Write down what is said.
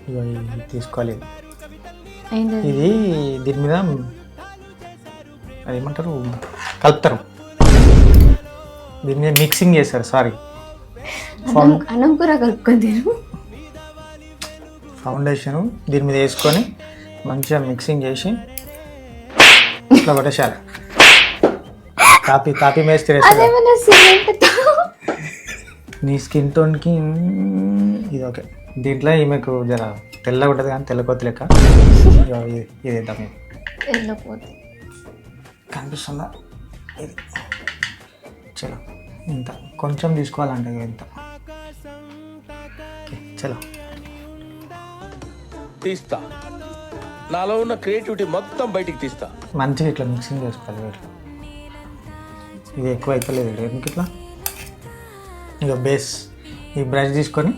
ఇగో ఇది తీసుకోవాలి. ఏంటది? ఇది దీని మీద అదేమంటారు కలుపుతారు, దీని మీద మిక్సింగ్ చేస్తారు. సారీ, అన్నం కూర కలుపుకొని తిను. ఫౌండేషన్ దీని మీద వేసుకొని మంచిగా మిక్సింగ్ చేసి ఇట్లా కొట్టేసారు. తాపి మేస్తే అదేమన్నా సిమెంట్ నీ స్కిన్ టోన్కి ఇది ఓకే. దీంట్లో ఈమెకు జర తెల్లగా ఉంటుంది కానీ తెల్లకొత్త లెక్క. ఇది వేద్దాం. వెళ్ళిపోతుంది. కనిపిస్తుందా? ఇది చలో, ఇంత కొంచెం తీసుకోవాలంటే ఇంత. ఓకే చలో, తీస్తా. నాలో ఉన్న క్రియేటివిటీ మొత్తం బయటికి తీస్తా. మంచిగా ఇట్లా మిక్సింగ్ చేసుకోవాలి. ఇట్లా ఇది ఎక్కువ అవుతలేదు ఎందుకు ఇట్లా. ఇక బేస్ ఈ బ్రష్ తీసుకొని